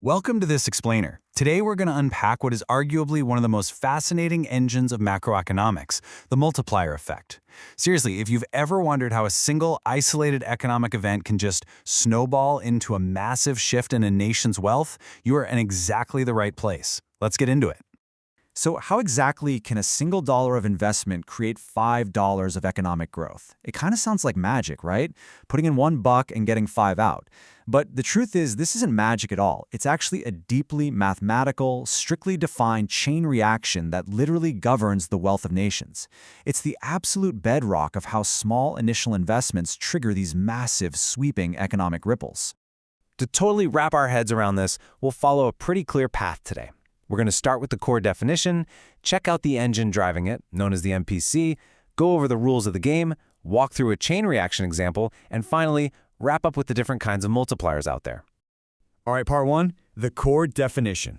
Welcome to this explainer. Today we're going to unpack what is arguably one of the most fascinating engines of macroeconomics, the multiplier effect. Seriously, if you've ever wondered how a single isolated economic event can just snowball into a massive shift in a nation's wealth, you are in exactly the right place. Let's get into it. So how exactly can a single dollar of investment create $5 of economic growth? It kind of sounds like magic, right? Putting in $1 and getting 5 out. But the truth is, this isn't magic at all. It's actually a deeply mathematical, strictly defined chain reaction that literally governs the wealth of nations. It's the absolute bedrock of how small initial investments trigger these massive, sweeping economic ripples. To totally wrap our heads around this, we'll follow a pretty clear path today. We're going to start with the core definition, check out the engine driving it, known as the MPC, go over the rules of the game, walk through a chain reaction example, and finally, wrap up with the different kinds of multipliers out there. All right, part one, the core definition.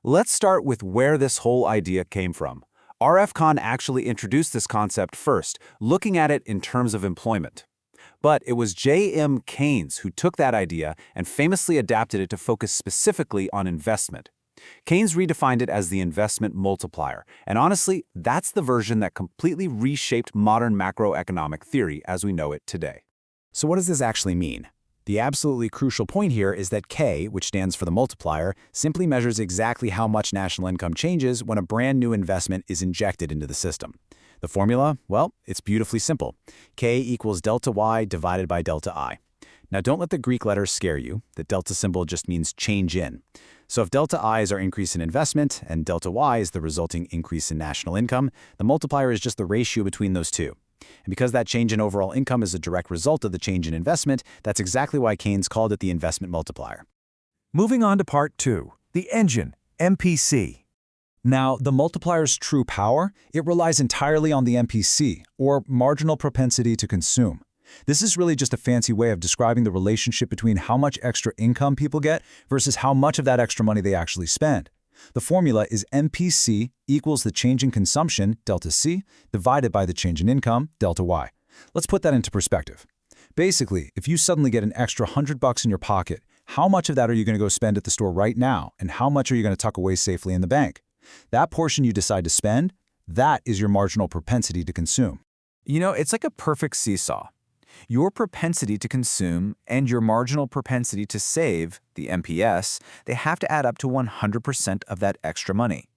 Let's start with where this whole idea came from. R.F. Khan actually introduced this concept first, looking at it in terms of employment. But it was J.M. Keynes who took that idea and famously adapted it to focus specifically on investment. Keynes redefined it as the investment multiplier, and honestly, that's the version that completely reshaped modern macroeconomic theory as we know it today. So what does this actually mean? The absolutely crucial point here is that K, which stands for the multiplier, simply measures exactly how much national income changes when a brand new investment is injected into the system. The formula? Well, it's beautifully simple. K equals delta Y divided by delta I. Now don't let the Greek letters scare you. The delta symbol just means change in. So if delta I is our increase in investment and delta Y is the resulting increase in national income, the multiplier is just the ratio between those two. And because that change in overall income is a direct result of the change in investment, that's exactly why Keynes called it the investment multiplier. Moving on to part two, the engine, MPC. Now, the multiplier's true power, it relies entirely on the MPC, or marginal propensity to consume. This is really just a fancy way of describing the relationship between how much extra income people get versus how much of that extra money they actually spend. The formula is MPC equals the change in consumption, delta C, divided by the change in income, delta Y. Let's put that into perspective. Basically, if you suddenly get an extra $100 in your pocket, how much of that are you going to go spend at the store right now, and how much are you going to tuck away safely in the bank? That portion you decide to spend, that is your marginal propensity to consume. You know, it's like a perfect seesaw. Your propensity to consume and your marginal propensity to save, the MPS, they have to add up to 100% of that extra money.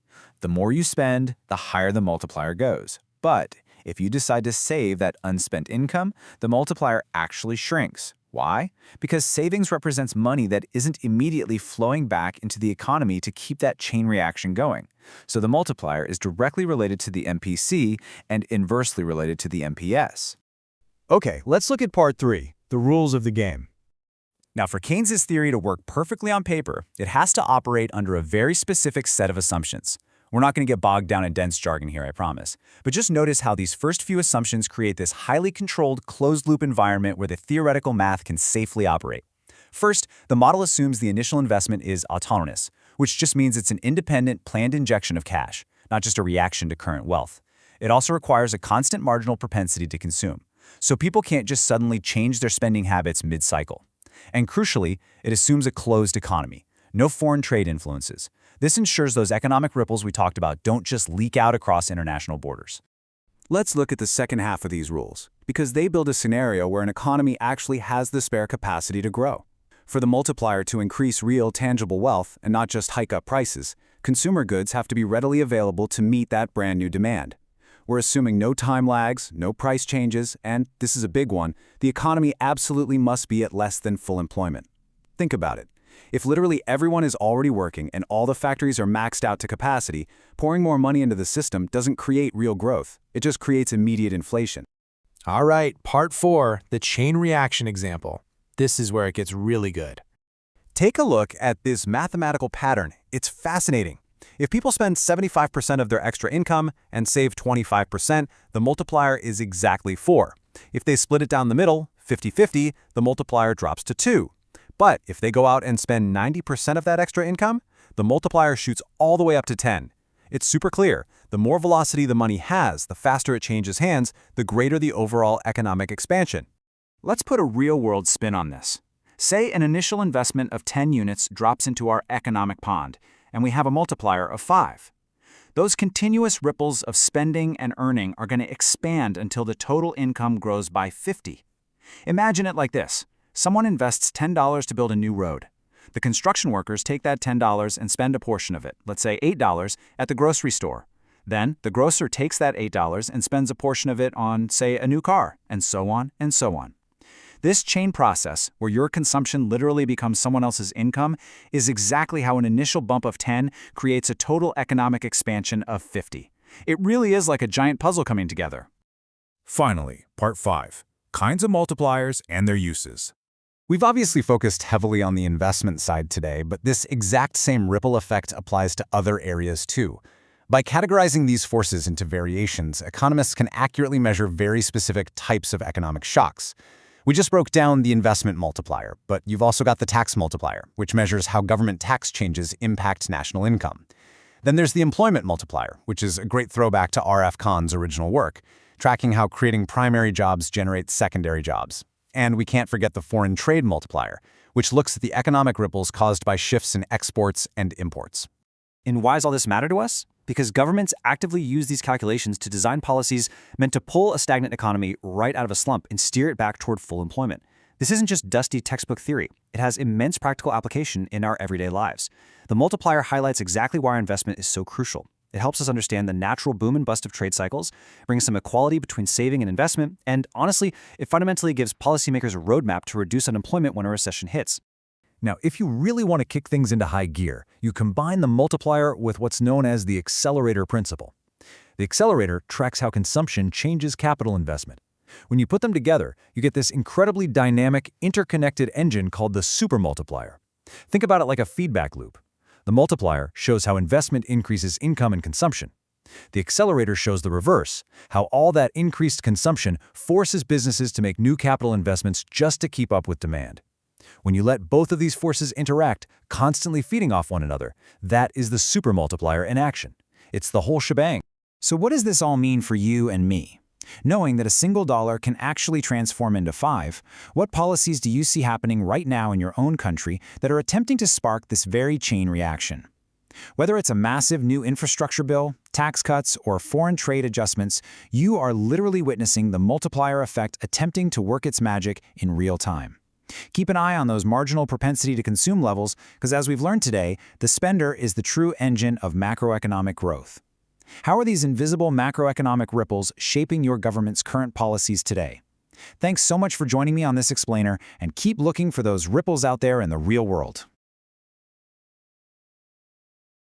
The more you spend, the higher the multiplier goes. But if you decide to save that unspent income, the multiplier actually shrinks. Why? Because savings represents money that isn't immediately flowing back into the economy to keep that chain reaction going. So the multiplier is directly related to the MPC and inversely related to the MPS. Okay, let's look at part three, the rules of the game. Now, for Keynes's theory to work perfectly on paper, it has to operate under a very specific set of assumptions. We're not going to get bogged down in dense jargon here, I promise. But just notice how these first few assumptions create this highly controlled, closed-loop environment where the theoretical math can safely operate. First, the model assumes the initial investment is autonomous, which just means it's an independent, planned injection of cash, not just a reaction to current wealth. It also requires a constant marginal propensity to consume. So people can't just suddenly change their spending habits mid-cycle. And crucially, it assumes a closed economy, no foreign trade influences. This ensures those economic ripples we talked about don't just leak out across international borders. Let's look at the second half of these rules, because they build a scenario where an economy actually has the spare capacity to grow. For the multiplier to increase real, tangible wealth and not just hike up prices, consumer goods have to be readily available to meet that brand new demand. We're assuming no time lags, no price changes, and, this is a big one, the economy absolutely must be at less than full employment. Think about it. If literally everyone is already working and all the factories are maxed out to capacity, pouring more money into the system doesn't create real growth. It just creates immediate inflation. All right, part four, the chain reaction example. This is where it gets really good. Take a look at this mathematical pattern. It's fascinating. If people spend 75% of their extra income and save 25%, the multiplier is exactly 4. If they split it down the middle, 50-50, the multiplier drops to 2. But if they go out and spend 90% of that extra income, the multiplier shoots all the way up to 10. It's super clear. The more velocity the money has, the faster it changes hands, the greater the overall economic expansion. Let's put a real-world spin on this. Say an initial investment of 10 units drops into our economic pond, and we have a multiplier of 5. Those continuous ripples of spending and earning are going to expand until the total income grows by 50. Imagine it like this. Someone invests $10 to build a new road. The construction workers take that $10 and spend a portion of it, let's say $8, at the grocery store. Then, the grocer takes that $8 and spends a portion of it on, say, a new car, and so on and so on. This chain process, where your consumption literally becomes someone else's income, is exactly how an initial bump of 10 creates a total economic expansion of 50. It really is like a giant puzzle coming together. Finally, Part 5. Kinds of multipliers and their uses. We've obviously focused heavily on the investment side today, but this exact same ripple effect applies to other areas too. By categorizing these forces into variations, economists can accurately measure very specific types of economic shocks. We just broke down the investment multiplier, but you've also got the tax multiplier, which measures how government tax changes impact national income. Then there's the employment multiplier, which is a great throwback to R.F. Kahn's original work, tracking how creating primary jobs generates secondary jobs. And we can't forget the foreign trade multiplier, which looks at the economic ripples caused by shifts in exports and imports. And why does all this matter to us? Because governments actively use these calculations to design policies meant to pull a stagnant economy right out of a slump and steer it back toward full employment. This isn't just dusty textbook theory. It has immense practical application in our everyday lives. The multiplier highlights exactly why our investment is so crucial. It helps us understand the natural boom and bust of trade cycles, brings some equality between saving and investment, and honestly, it fundamentally gives policymakers a roadmap to reduce unemployment when a recession hits. Now, if you really want to kick things into high gear, you combine the multiplier with what's known as the accelerator principle. The accelerator tracks how consumption changes capital investment. When you put them together, you get this incredibly dynamic, interconnected engine called the supermultiplier. Think about it like a feedback loop. The multiplier shows how investment increases income and consumption. The accelerator shows the reverse, how all that increased consumption forces businesses to make new capital investments just to keep up with demand. When you let both of these forces interact, constantly feeding off one another, that is the supermultiplier in action. It's the whole shebang. So what does this all mean for you and me? Knowing that a single dollar can actually transform into 5, what policies do you see happening right now in your own country that are attempting to spark this very chain reaction? Whether it's a massive new infrastructure bill, tax cuts, or foreign trade adjustments, you are literally witnessing the multiplier effect attempting to work its magic in real time. Keep an eye on those marginal propensity to consume levels, because as we've learned today, the spender is the true engine of macroeconomic growth. How are these invisible macroeconomic ripples shaping your government's current policies today? Thanks so much for joining me on this explainer, and keep looking for those ripples out there in the real world.